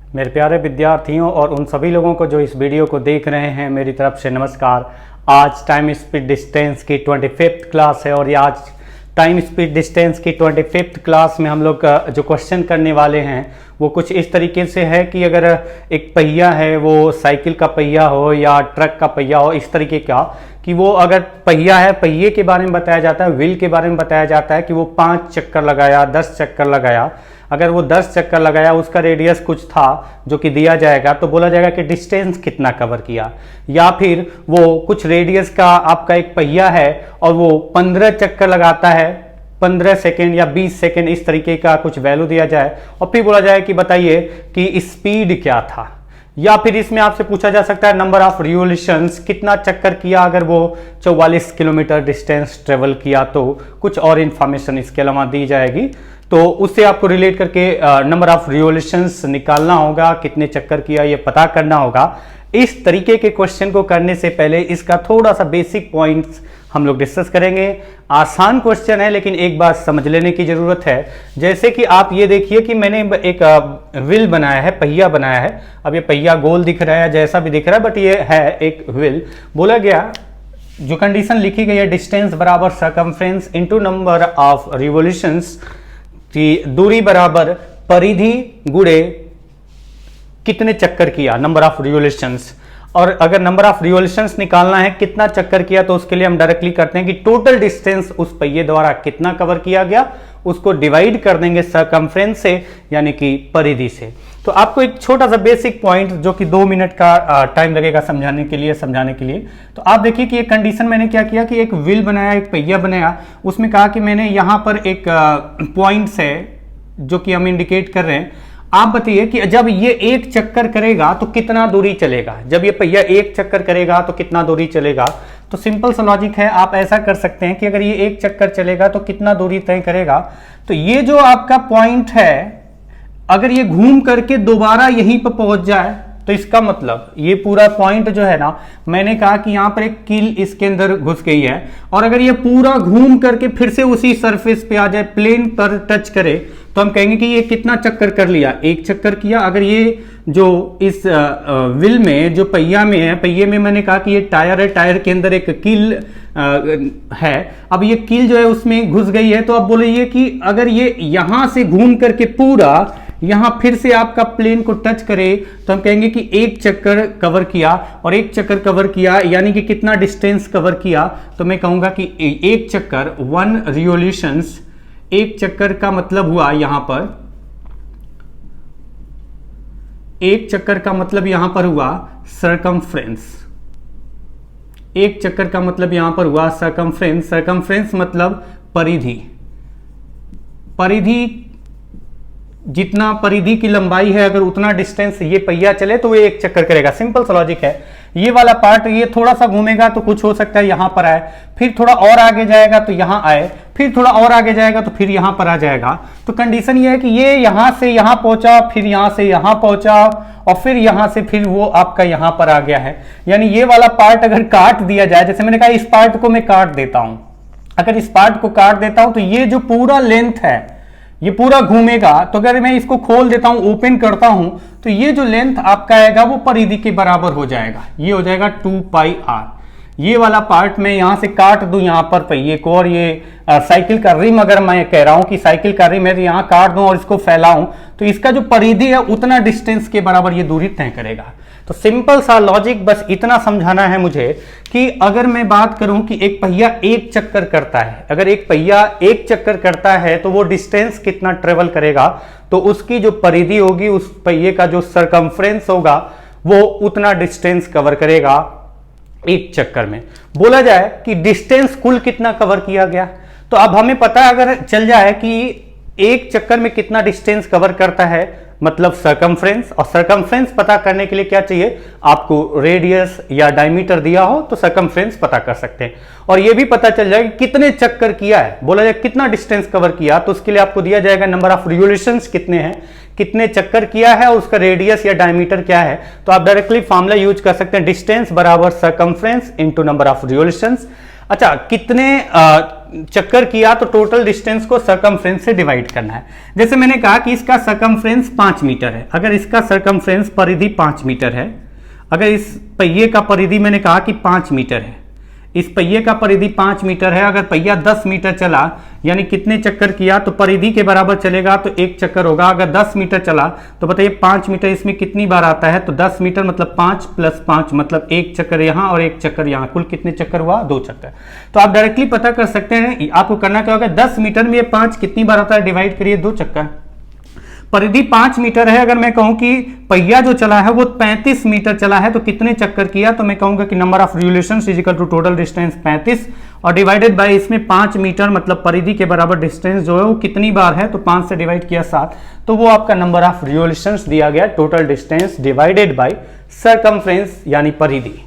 मेरे प्यारे विद्यार्थियों और उन सभी लोगों को जो इस वीडियो को देख रहे हैं, मेरी तरफ से नमस्कार। आज टाइम स्पीड डिस्टेंस की 25th क्लास है और ये आज टाइम स्पीड डिस्टेंस की 25th क्लास में हम लोग जो क्वेश्चन करने वाले हैं वो कुछ इस तरीके से है कि अगर एक पहिया है, वो साइकिल का पहिया हो या ट्रक का पहिया हो, इस तरीके का कि वो अगर पहिया है, पहिए के बारे में बताया जाता है, व्हील के बारे में बताया जाता है कि वो 5 चक्कर लगाया, 10 चक्कर लगाया। अगर वो 10 चक्कर लगाया, उसका रेडियस कुछ था जो कि दिया जाएगा, तो बोला जाएगा कि डिस्टेंस कितना कवर किया। या फिर वो कुछ रेडियस का आपका एक पहिया है और वो 15 चक्कर लगाता है, 15 सेकेंड या 20 सेकेंड, इस तरीके का कुछ वैल्यू दिया जाए और फिर बोला जाए कि बताइए कि स्पीड क्या था। या फिर इसमें आपसे पूछा जा सकता है नंबर ऑफ रिवोल्यूशंस, कितना चक्कर किया अगर वो 44 किलोमीटर डिस्टेंस ट्रेवल किया, तो कुछ और इन्फॉर्मेशन इसके अलावा दी जाएगी। तो उससे आपको रिलेट करके नंबर ऑफ रिवोल्यूशंस निकालना होगा, कितने चक्कर किया ये पता करना होगा। इस तरीके के क्वेश्चन को करने से पहले इसका थोड़ा सा बेसिक पॉइंट्स हम लोग डिस्कस करेंगे। आसान क्वेश्चन है लेकिन एक बात समझ लेने की जरूरत है। जैसे कि आप ये देखिए कि मैंने एक व्हील बनाया है, पहिया बनाया है। अब ये पहिया गोल दिख रहा है, जैसा भी दिख रहा है, बट ये है एक व्हील। बोला गया, जो कंडीशन लिखी गई है, डिस्टेंस बराबर circumference into number of revolutions, कि दूरी बराबर परिधि गुणे कितने चक्कर किया, नंबर ऑफ रिवोल्यूशंस। और अगर नंबर ऑफ रिवोल्यूशंस निकालना है कितना चक्कर किया, तो उसके लिए हम डायरेक्टली करते हैं कि टोटल डिस्टेंस उस पहिए द्वारा कितना कवर किया गया, उसको डिवाइड कर देंगे सर्कमफ्रेंस से, यानी कि परिधि से। तो आपको एक छोटा सा बेसिक पॉइंट जो कि 2 मिनट का टाइम लगेगा समझाने के लिए। तो आप देखिए कि एक कंडीशन मैंने क्या किया कि एक व्हील बनाया, एक पहिया बनाया, उसमें कहा कि मैंने यहां पर एक पॉइंट्स है जो कि हम इंडिकेट कर रहे हैं। आप बताइए कि जब ये एक चक्कर करेगा तो कितना दूरी चलेगा, जब ये पहिया एक चक्कर करेगा तो कितना दूरी चलेगा। तो सिंपल सा लॉजिक है, आप ऐसा कर सकते हैं कि अगर ये एक चक्कर चलेगा तो कितना दूरी तय करेगा। तो ये जो आपका पॉइंट है, अगर ये घूम करके दोबारा यहीं पर पहुंच जाए तो इसका मतलब ये पूरा पॉइंट जो है ना, मैंने कहा कि यहां पर एक कील इसके अंदर घुस गई है, और अगर ये पूरा घूम करके फिर से उसी सरफेस पे आ जाए, प्लेन पर टच करे, तो हम कहेंगे कि ये कितना चक्कर कर लिया, एक चक्कर किया। अगर ये जो इस व्हील में जो पहिया में है, पहिए में मैंने कहा कि ये टायर है, टायर के अंदर एक कील है। अब ये कील जो है उसमें घुस गई है, तो अब बोलिए कि अगर ये यहां से घूम करके पूरा यहां फिर से आपका प्लेन को टच करे, तो हम कहेंगे कि एक चक्कर कवर किया। और एक चक्कर कवर किया यानी कि कितना डिस्टेंस कवर किया, तो मैं कहूंगा कि एक चक्कर, 1 रिवोल्यूशंस, एक चक्कर का मतलब हुआ यहां पर, एक चक्कर का मतलब यहां पर हुआ सर्कमफ्रेंस। एक चक्कर का मतलब यहां पर हुआ सर्कमफ्रेंस। सर्कमफ्रेंस मतलब परिधि। परिधि, जितना परिधि की लंबाई है, अगर उतना डिस्टेंस ये पहिया चले तो वो एक चक्कर करेगा। सिंपल सा लॉजिक है। ये वाला पार्ट ये थोड़ा सा घूमेगा तो कुछ हो सकता है यहां पर आए, फिर थोड़ा और आगे जाएगा तो यहां आए, फिर थोड़ा और आगे जाएगा तो फिर यहां पर आ जाएगा। तो कंडीशन ये है कि ये यहां से यहां पहुंचा, फिर यहां से यहां पहुंचा, और फिर यहां से फिर वो आपका यहां पर आ गया है। यानी ये वाला पार्ट अगर काट दिया जाए, जैसे मैंने कहा इस पार्ट को मैं काट देता हूं, अगर इस पार्ट को काट देता हूं तो ये जो पूरा लेंथ है ये पूरा घूमेगा। तो अगर मैं इसको खोल देता हूं, ओपन करता हूं, तो ये जो लेंथ आपका आएगा वो परिधि के बराबर हो जाएगा। ये हो जाएगा 2πr। ये वाला पार्ट मैं यहां से काट दूं यहां पर पहिए को, और ये साइकिल का रिम, अगर मैं कह रहा हूं कि साइकिल का रिम है, तो यहां काट दूं और इसको फैलाऊं, तो इसका जो परिधि है उतना डिस्टेंस के बराबर ये दूरी तय करेगा। तो सिंपल सा लॉजिक, बस इतना समझाना है मुझे कि अगर मैं बात करूं कि एक पहिया एक चक्कर करता है, अगर एक पहिया एक चक्कर करता है तो वो डिस्टेंस कितना ट्रेवल करेगा, तो उसकी जो परिधि होगी, उस पहिए का जो सर्कमफ्रेंस होगा, वो उतना डिस्टेंस कवर करेगा एक चक्कर में। बोला जाए कि डिस्टेंस कुल कितना कवर किया गया, तो अब हमें पता अगर चल जाए कि एक चक्कर में कितना डिस्टेंस कवर करता है, मतलब सर्कमफ्रेंस। और सर्कमफ्रेंस पता करने के लिए क्या चाहिए, आपको रेडियस या डायमीटर दिया हो तो सर्कमफ्रेंस पता कर सकते हैं। और यह भी पता चल जाएगा कितने चक्कर किया है, बोला जाए कितना डिस्टेंस कवर किया, तो उसके लिए आपको दिया जाएगा नंबर ऑफ रिवोल्यूशंस कितने हैं, कितने चक्कर किया है, और उसका रेडियस या डायमीटर क्या है। तो आप डायरेक्टली फॉर्मूला यूज कर सकते हैं, डिस्टेंस बराबर circumference into number of revolutions. अच्छा, कितने चक्कर किया तो टोटल डिस्टेंस को सरकमफ्रेंस से डिवाइड करना है। जैसे मैंने कहा कि इसका सरकमफ्रेंस 5 मीटर है, अगर इसका सरकमफ्रेंस परिधि 5 मीटर है, अगर इस पहिए का परिधि मैंने कहा कि 5 मीटर है, इस पहिए का परिधि 5 मीटर है, अगर पहिया 10 मीटर चला यानी कितने चक्कर किया तो परिधि के बराबर चलेगा तो एक चक्कर होगा। अगर 10 मीटर चला तो बताइए 5 मीटर इसमें कितनी बार आता है, तो 10 मीटर मतलब 5 + 5 मतलब एक चक्कर यहाँ और एक चक्कर यहाँ, कुल कितने चक्कर हुआ, 2 चक्कर। तो आप डायरेक्टली पता कर सकते हैं, आपको करना क्या होगा, 10 मीटर में 5 कितनी बार आता है, डिवाइड करिए 2 चक्कर। परिधि 5 मीटर है, अगर मैं कहूं कि पहिया जो चला है वो 35 मीटर चला है तो कितने चक्कर किया, तो मैं कहूंगा कि number of revolutions is equal to total distance 35 और डिवाइडेड बाय इसमें 5 मीटर मतलब परिधि के बराबर डिस्टेंस जो है वो कितनी बार है, तो 5 से डिवाइड किया 7, तो वो आपका नंबर ऑफ रिवोल्यूशंस दिया गया, total distance divided by circumference यानी परिधि।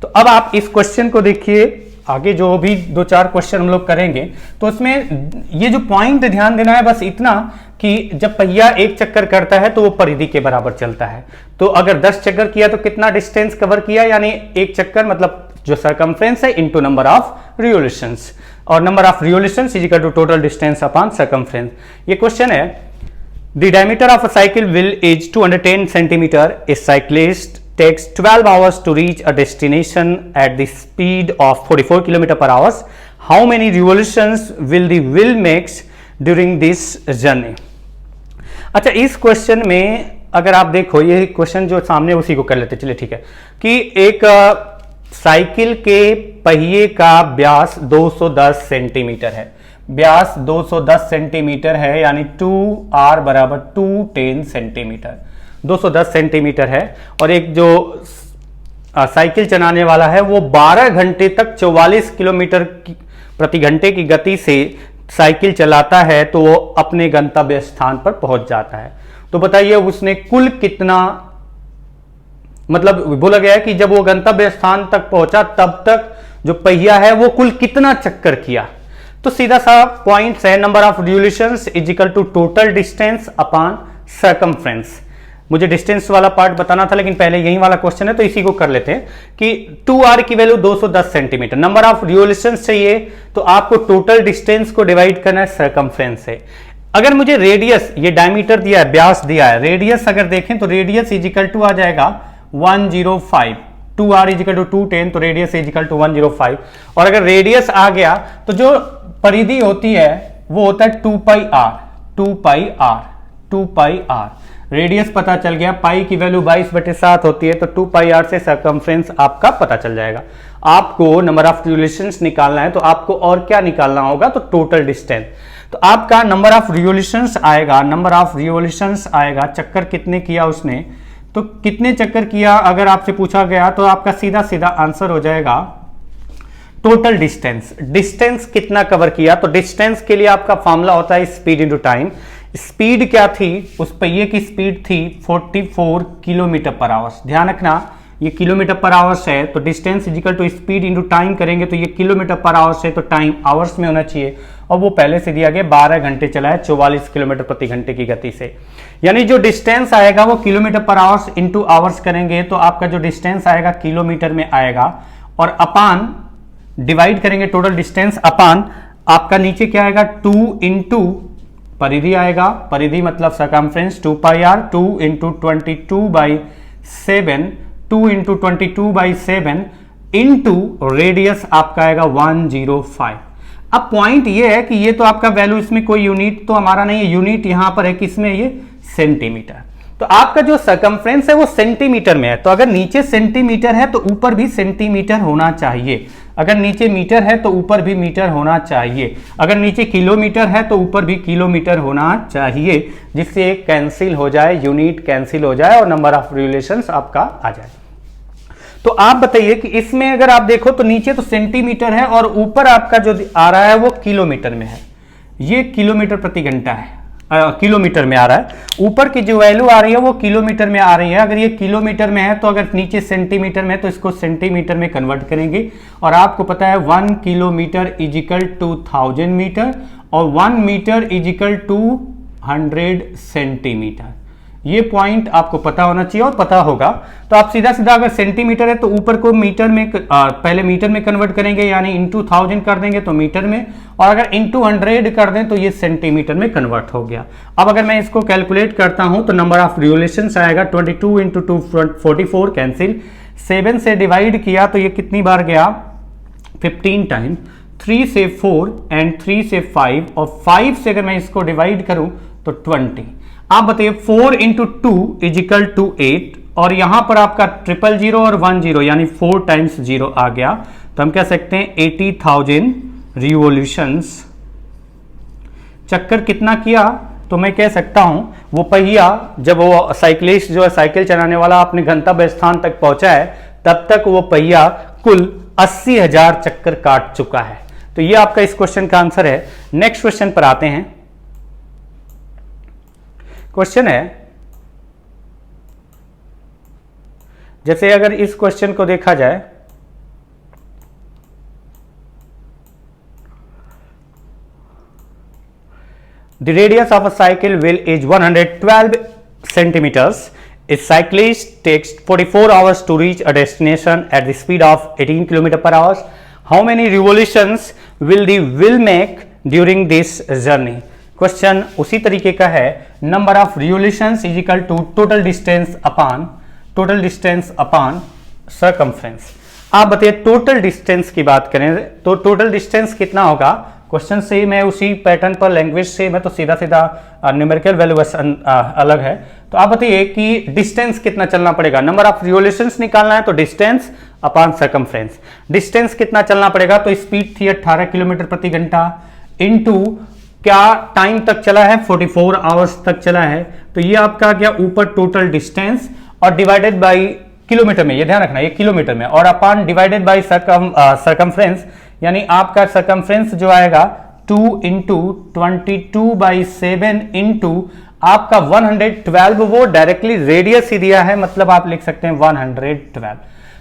तो अब आप इस क्वेश्चन को देखिए, आगे जो भी 2-4 क्वेश्चन हम लोग करेंगे तो उसमें ये जो पॉइंट ध्यान देना है बस इतना कि जब पहिया एक चक्कर करता है तो वो परिधि के बराबर चलता है। तो अगर 10 चक्कर किया तो कितना डिस्टेंस कवर किया, यानी एक चक्कर मतलब जो सरकमफ्रेंस है इनटू नंबर ऑफ रिवोल्यूशंस, और number of revolutions is equal to total distance upon circumference. ये क्वेश्चन है, the diameter of a cycle wheel is 210 centimetre, a cyclist takes 12 hours to reach a destination at the speed of 44 km/h. How many revolutions will the wheel makes during this journey? अच्छा, इस question में अगर आप देखो, ये question जो सामने उसी को कर लेते, चलिए ठीक है, कि एक साइकिल के पहिए का व्यास 210 सेंटीमीटर है, व्यास 210 सेंटीमीटर है, यानी 2r = 210 सेंटीमीटर, 210 सेंटीमीटर है, और एक जो साइकिल चलाने वाला है वो 12 घंटे तक 44 किलोमीटर प्रति घंटे की गति से साइकिल चलाता है तो वो अपने गंतव्य स्थान पर पहुंच जाता है। तो बताइए उसने कुल कितना, मतलब बोला गया है कि जब वो गंतव्य स्थान तक पहुंचा तब तक जो पहिया है वो कुल कितना चक्कर किया। तो सीधा सा पॉइंट्स है, number of revolutions is equal to total distance upon circumference. मुझे डिस्टेंस वाला पार्ट बताना था लेकिन पहले यही वाला क्वेश्चन है तो इसी को कर लेते हैं कि 2r की value 210 centimetre, number of revolutions चाहिए तो आपको टोटल डिस्टेंस को डिवाइड करना है सरकमफ्रेंस से। अगर मुझे रेडियस, ये डायमीटर दिया है, व्यास दिया है, रेडियस अगर देखें तो रेडियस इज इक्वल टू आ जाएगा 105, 2r इज इक्वल टू 210 तो रेडियस इज इक्वल टू 105, और अगर रेडियस आ गया तो जो परिधि होती है वो होता है 2πr, रेडियस पता चल गया, पाई की वैल्यू 22/7 होती है तो 2πr से सरकमफ्रेंस आपका पता चल जाएगा। आपको नंबर ऑफ रिवोल्यूशंस निकालना है तो आपको और क्या निकालना होगा, तो टोटल डिस्टेंस। तो आपका नंबर ऑफ रिवोल्यूशंस आएगा, नंबर ऑफ रिवोल्यूशंस आएगा, चक्कर कितने किया उसने, तो कितने चक्कर किया अगर आपसे पूछा गया तो आपका सीधा सीधा आंसर हो जाएगा टोटल डिस्टेंस। डिस्टेंस कितना कवर किया, तो डिस्टेंस के लिए आपका फॉर्मूला होता है स्पीड इनटू टाइम। स्पीड क्या थी, उस पहिए की स्पीड थी 44 km/h। ध्यान रखना ये km/h है तो distance is equal to speed into time करेंगे तो ये km/h है तो टाइम आवर्स में होना चाहिए, और वो पहले से दिया गया 12 घंटे चला है 44 किलोमीटर प्रति घंटे की गति से, यानी जो डिस्टेंस आएगा वो km/h इंटू आवर्स करेंगे तो आपका जो डिस्टेंस आएगा किलोमीटर में आएगा, और अपान डिवाइड करेंगे टोटल डिस्टेंस अपान आपका नीचे क्या आएगा 2 इंटू परिधि आएगा, परिधि मतलब circumference 2πr, 2 into 22/7, 2 into 22/7 into radius आपका आएगा 105। अब पॉइंट ये है कि ये तो आपका वैल्यू, इसमें कोई यूनिट तो हमारा नहीं है, यूनिट यहां पर है किसमें, ये सेंटीमीटर। तो आपका जो सरकमफ्रेंस है वो सेंटीमीटर में है, तो अगर नीचे सेंटीमीटर है तो ऊपर भी सेंटीमीटर होना चाहिए, अगर नीचे मीटर है तो ऊपर भी मीटर होना चाहिए, अगर नीचे किलोमीटर है तो ऊपर भी किलोमीटर होना चाहिए, जिससे कैंसिल हो जाए, यूनिट कैंसिल हो जाए और नंबर ऑफ रिवोल्यूशंस आपका आ जाए। तो आप बताइए कि इसमें अगर आप देखो तो नीचे तो सेंटीमीटर है और ऊपर आपका जो आ रहा है वो किलोमीटर में है, ये किलोमीटर प्रति घंटा है, किलोमीटर में आ रहा है, ऊपर की जो वैल्यू आ रही है वो किलोमीटर में आ रही है। अगर ये किलोमीटर में है तो अगर नीचे सेंटीमीटर में है तो इसको सेंटीमीटर में कन्वर्ट करेंगे, और आपको पता है 1 kilometre is equal to 1000 metre और 1 metre is equal to 100 centimetre. ये पॉइंट आपको पता होना चाहिए और पता होगा। तो आप सीधा सीधा अगर सेंटीमीटर है तो ऊपर को मीटर में पहले मीटर में कन्वर्ट करेंगे, यानी इंटू 1000 कर देंगे तो मीटर में, और अगर इंटू 100 कर दें तो ये सेंटीमीटर में कन्वर्ट हो गया। अब अगर मैं इसको कैलकुलेट करता हूं तो नंबर ऑफ रिवोल्यूशंस आएगा 22 इंटू 2 44 कैंसिल, 7 से डिवाइड किया तो ये कितनी बार गया 15 टाइम, 3 से 4 एंड 3 से 5 और 5 से अगर मैं इसको डिवाइड करूं तो 20। आप बताइए 4 इंटू 2 इज इक्वल टू 8, और यहां पर आपका 000 और 10 यानी 4 टाइम्स 0 आ गया, तो हम कह सकते हैं 80,000 रिवोल्यूशंस। चक्कर कितना किया, तो मैं कह सकता हूं वो पहिया जब वो साइकिलिस्ट जो है साइकिल चलाने वाला अपने गंतव्य स्थान तक पहुंचा है तब तक वो पहिया कुल 80,000 चक्कर काट चुका है। तो ये आपका इस क्वेश्चन का आंसर है। नेक्स्ट क्वेश्चन पर आते हैं। क्वेश्चन है, जैसे अगर इस क्वेश्चन को देखा जाए, the radius of a cycle wheel is 112 centimeters. A cyclist takes 44 hours to reach a destination at the speed of 18 km per hour. How many revolutions will the wheel make during this journey? Question उसी तरीके का है, number of revolutions is equal to total distance upon circumference. आप बताइए total distance की बात करें तो टोटल डिस्टेंस कितना होगा। क्वेश्चन से मैं उसी पैटर्न पर लैंग्वेज से मैं तो सीधा सीधा न्यूमेरिकल वैल्यू अलग है, तो आप बताइए कि डिस्टेंस कितना चलना पड़ेगा। नंबर ऑफ रिवोल्यूशंस निकालना है तो डिस्टेंस अपॉन सर्कमफ्रेंस। डिस्टेंस कितना चलना पड़ेगा, तो स्पीड थी 18 किलोमीटर प्रति घंटा, इनटू क्या टाइम तक चला है 44 आवर्स तक चला है, तो ये आपका क्या ऊपर टोटल डिस्टेंस और डिवाइडेड बाय किलोमीटर में, ये ध्यान रखना ये किलोमीटर में, और अपॉन डिवाइडेड बाय सर्कमफ्रेंस, यानी आपका सर्कमफ्रेंस जो आएगा 2 इंटू 22/7 इंटू आपका 112, वो डायरेक्टली रेडियस ही दिया है, मतलब आप लिख सकते हैं 112।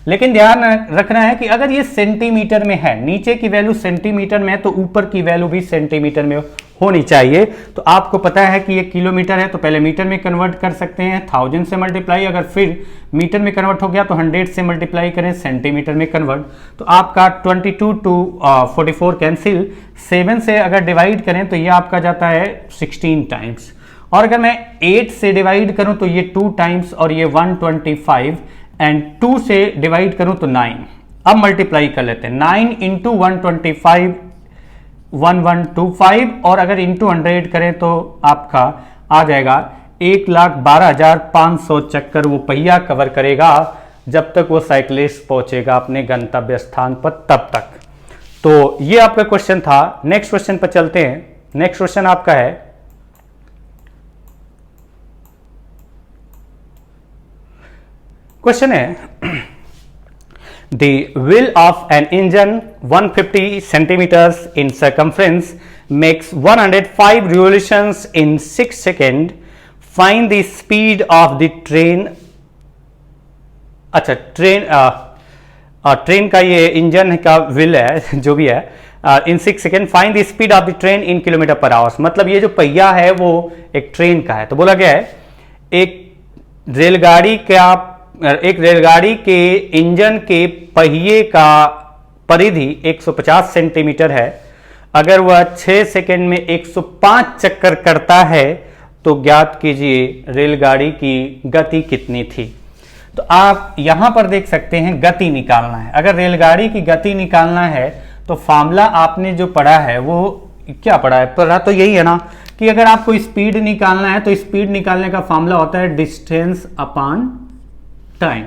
लेकिन ध्यान रखना है कि अगर ये सेंटीमीटर में है, नीचे की वैल्यू सेंटीमीटर में है तो ऊपर की वैल्यू भी सेंटीमीटर में होनी चाहिए। तो आपको पता है कि ये किलोमीटर है तो पहले मीटर में कन्वर्ट कर सकते हैं, 1000 से मल्टीप्लाई, अगर फिर मीटर में कन्वर्ट हो गया तो 100 से मल्टीप्लाई करें, सेंटीमीटर में कन्वर्ट, तो आपका 22 टू 44 कैंसिल, 7 से अगर डिवाइड करें तो ये आपका जाता है 16 टाइम्स, और अगर मैं 8 से डिवाइड करूं तो ये 2 टाइम्स और ये 125, एंड 2 से डिवाइड करूं तो 9। अब मल्टीप्लाई कर लेते हैं, 9 इंटू 125 1125, और अगर इंटू 100 करें तो आपका आ जाएगा 1,12,500 चक्कर वो पहिया कवर करेगा जब तक वो साइकिलिस्ट पहुंचेगा अपने गंतव्य स्थान पर तब तक। तो ये आपका क्वेश्चन था। नेक्स्ट क्वेश्चन पर चलते हैं। नेक्स्ट क्वेश्चन आपका है, क्वेश्चन है The wheel of an engine 150 centimeters in circumference makes 105 revolutions in 6 seconds. Find the speed of the train. अच्छा, ट्रेन का ये इंजन का व्हील है जो भी है, इन 6 second find the speed of the train in kilometre पर आवर्स। मतलब ये जो पहिया है वो एक ट्रेन का है। तो बोला गया है एक रेलगाड़ी के इंजन के पहिए का परिधि 150 सेंटीमीटर है। अगर वह 6 सेकंड में 105 चक्कर करता है तो ज्ञात कीजिए रेलगाड़ी की गति कितनी थी। तो आप यहां पर देख सकते हैं गति निकालना है। अगर रेलगाड़ी की गति निकालना है तो फॉर्मूला आपने जो पढ़ा है वो क्या पढ़ा है, पढ़ा तो यही है ना कि अगर आपको स्पीड निकालना है तो स्पीड निकालने का फॉर्मूला होता है डिस्टेंस अपॉन टाइम।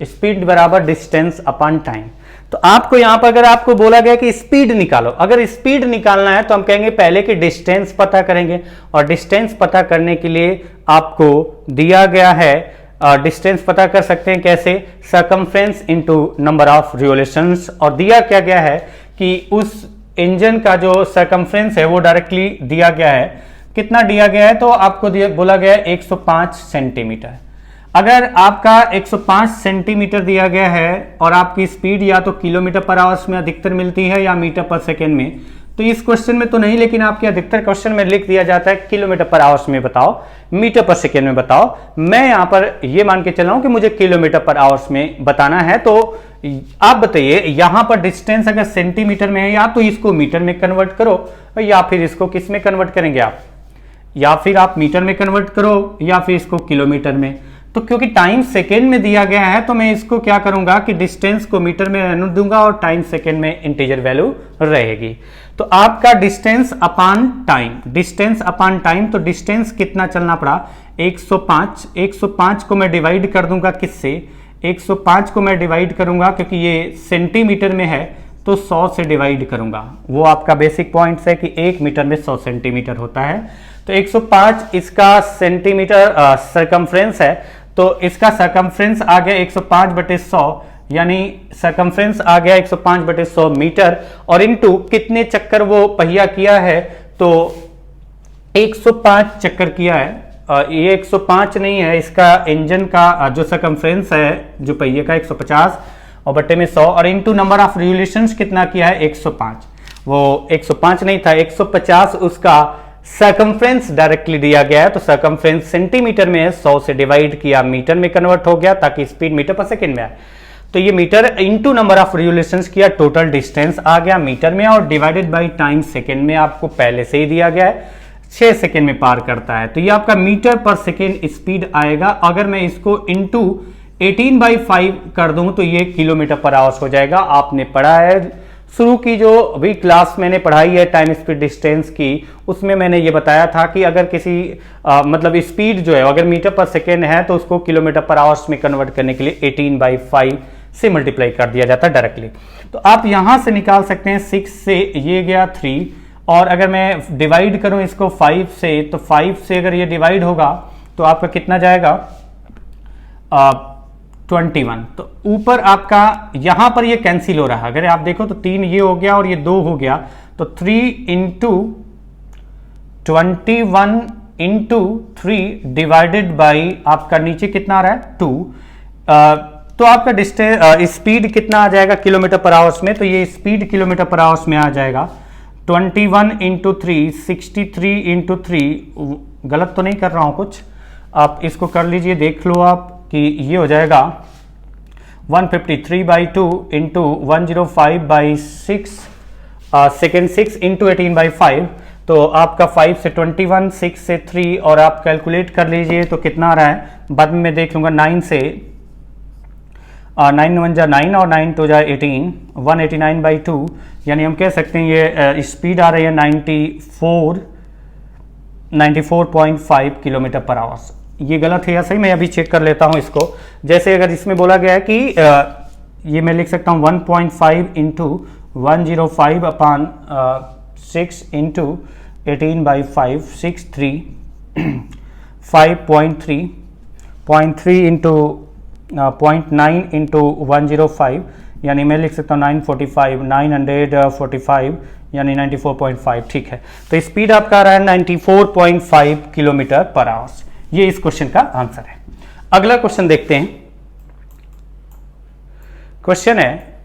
स्पीड बराबर डिस्टेंस अपॉन टाइम। तो आपको यहां पर अगर आपको बोला गया कि स्पीड निकालो, अगर स्पीड निकालना है तो हम कहेंगे पहले कि डिस्टेंस पता करेंगे, और डिस्टेंस पता करने के लिए आपको दिया गया है, डिस्टेंस पता कर सकते हैं कैसे, circumference into number of revolutions, और दिया क्या गया है कि उस इंजन का जो सर्कमफ्रेंस है वो डायरेक्टली दिया गया है। कितना दिया गया है, तो आपको बोला गया है 105 सेंटीमीटर। अगर आपका 105 सेंटीमीटर दिया गया है और आपकी स्पीड या तो किलोमीटर पर आवर्स में अधिकतर मिलती है या मीटर पर सेकेंड में, तो इस क्वेश्चन में तो नहीं, लेकिन आपके अधिकतर क्वेश्चन में लिख दिया जाता है किलोमीटर पर आवर्स में बताओ, मीटर पर सेकेंड में बताओ। मैं यहां पर ये मान के चल रहा हूं कि मुझे किलोमीटर पर आवर्स में बताना है। तो आप बताइए, यहां पर डिस्टेंस अगर सेंटीमीटर में है, या तो इसको मीटर में कन्वर्ट करो या फिर इसको किस में कन्वर्ट करेंगे आप, या फिर आप मीटर में कन्वर्ट करो या फिर इसको किलोमीटर में। तो क्योंकि टाइम सेकेंड में दिया गया है तो मैं इसको क्या करूंगा कि डिस्टेंस को मीटर में रहने दूंगा और टाइम सेकेंड में इंटीजर वैल्यू रहेगी। तो आपका डिस्टेंस अपान टाइम, डिस्टेंस अपान टाइम, तो डिस्टेंस कितना चलना पड़ा 105। 105 को मैं डिवाइड कर दूंगा किससे, 105 को मैं डिवाइड करूंगा क्योंकि ये सेंटीमीटर में है तो 100 से डिवाइड करूंगा। वो आपका बेसिक पॉइंट है कि 1 मीटर में 100 सेंटीमीटर होता है। तो 105 इसका सेंटीमीटर सरकमफ्रेंस है, तो इसका सरकमफ्रेंस आ गया 105/100, यानी सरकमफ्रेंस आ गया 105/100 मीटर, और इनटू कितने चक्कर वो पहिया किया है, तो 105 चक्कर किया है। ये 105 नहीं है, इसका इंजन का जो सरकमफ्रेंस है जो पहिए का 150 और बट्टे में 100, और इनटू नंबर ऑफ रिवोल्यूशंस कितना किया है 105। वो 105 नहीं था, 150 उसका सरकमफ्रेंस डायरेक्टली दिया गया है। तो सरकमफ्रेंस सेंटीमीटर में है, 100 से डिवाइड किया मीटर में कन्वर्ट हो गया ताकि स्पीड मीटर पर सेकेंड में आए। तो ये metre into number of revolutions किया, टोटल डिस्टेंस आ गया मीटर में, और डिवाइडेड बाय टाइम सेकेंड में आपको पहले से ही दिया गया है 6 सेकेंड में पार करता है। तो ये आपका मीटर पर सेकेंड स्पीड आएगा। अगर मैं इसको इनटू 18/5 कर दूं तो ये किलोमीटर पर आवर्स हो जाएगा। आपने पढ़ा है शुरू की जो अभी क्लास मैंने पढ़ाई है टाइम स्पीड डिस्टेंस की, उसमें मैंने ये बताया था कि अगर किसी मतलब स्पीड जो है अगर मीटर पर सेकेंड है तो उसको किलोमीटर पर आवर्स में कन्वर्ट करने के लिए 18/5 से मल्टीप्लाई कर दिया जाता है डायरेक्टली। तो आप यहां से निकाल सकते हैं 6 से ये गया 3, और अगर मैं डिवाइड करूं इसको 5 से, तो 5 से अगर ये डिवाइड होगा तो आपका कितना जाएगा 21। तो ऊपर आपका यहां पर ये कैंसिल हो रहा है, अगर आप देखो तो 3 ये हो गया और ये 2 हो गया, तो 3 इंटू 21 इंटू 3 डिवाइडेड बाई आपका नीचे कितना आ रहा है 2। तो आपका डिस्टेंस स्पीड कितना आ जाएगा किलोमीटर पर आवर्स में, तो ये स्पीड किलोमीटर पर आवर्स में आ जाएगा 21 इंटू 3, 63 इंटू 3, गलत तो नहीं कर रहा हूं कुछ, आप इसको कर लीजिए, देख लो आप कि ये हो जाएगा 153/2 इंटू 105/6 सेकेंड 6 इंटू 18/5। तो आपका 5 से 21, 6 से 3, और आप कैलकुलेट कर लीजिए तो कितना आ रहा है, बाद में मैं देख लूंगा 9 से 9 1 जा 9 और 9 2 जा 18, 189/2, यानी हम कह सकते हैं ये स्पीड आ रही है 94.5 किलोमीटर पर आवर्स। ये गलत है या सही, मैं अभी चेक कर लेता हूं इसको। जैसे अगर इसमें बोला गया है कि ये मैं लिख सकता हूं 1.5 इंटू 105/6 इंटू 18/5, 63 5.3 इंटू 0.9 इंटू 105, यानी मैं लिख सकता हूँ 945 यानी 94.5, ठीक है। तो स्पीड आपका आ रहा है 94.5 किलोमीटर पर आवर्स। ये इस क्वेश्चन का आंसर है। अगला क्वेश्चन देखते हैं। क्वेश्चन है,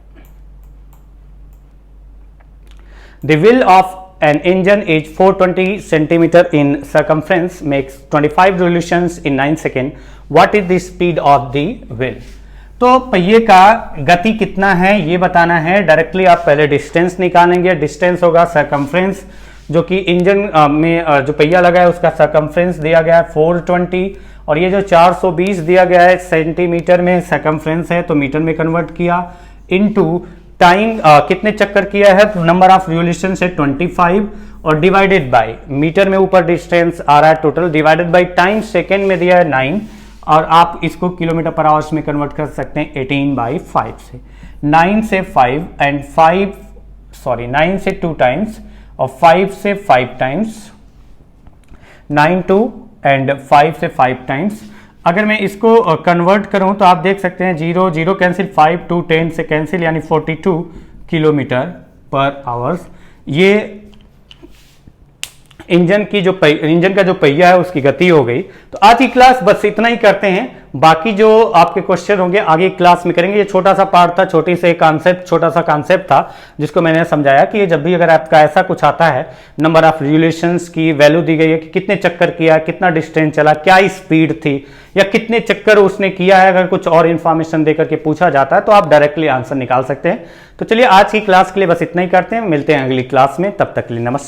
the wheel of an engine is 420 centimeter in circumference, makes 25 revolutions in 9 seconds. What is the speed of the wheel? तो पहिए का गति कितना है ये बताना है। डायरेक्टली आप पहले डिस्टेंस निकालेंगे। डिस्टेंस होगा सरकमफ्रेंस, जो कि इंजन में जो पहिया लगा है उसका सरकमफ्रेंस दिया गया है 420, और ये जो 420 दिया गया है सेंटीमीटर में सरकमफ्रेंस है, तो मीटर में कन्वर्ट किया, इनटू टाइम कितने चक्कर किया है, तो नंबर ऑफ रिवोल्यूशन से 25, और डिवाइडेड बाय मीटर में ऊपर डिस्टेंस आ रहा है total, divided by time second में दिया है 9, और आप इसको किलोमीटर पर आवर्स में कन्वर्ट कर सकते हैं 18/5 से। 9 से 5 एंड 9 से 2 टाइम्स और 5 से 5 टाइम्स, 9 2 एंड 5 से 5 टाइम्स। अगर मैं इसको कन्वर्ट करूं तो आप देख सकते हैं 0 0 कैंसिल, 5 2 10 से कैंसिल, यानी 42 किलोमीटर पर आवर्स। ये इंजन का जो पहिया है उसकी गति हो गई। तो आज की क्लास बस इतना ही करते हैं। बाकी जो आपके क्वेश्चन होंगे आगे क्लास में करेंगे। ये छोटा सा पार्ट था, छोटा सा कॉन्सेप्ट था जिसको मैंने समझाया कि जब भी अगर आपका ऐसा कुछ आता है, नंबर ऑफ रिवोल्यूशंस की वैल्यू दी गई है कि कितने चक्कर किया, कितना डिस्टेंस चला, क्या स्पीड थी या कितने चक्कर उसने किया है, अगर कुछ और इंफॉर्मेशन देकर के पूछा जाता है तो आप डायरेक्टली आंसर निकाल सकते हैं। तो चलिए आज की क्लास के लिए बस इतना ही करते हैं, मिलते हैं अगली क्लास में, तब तक के लिए नमस्कार।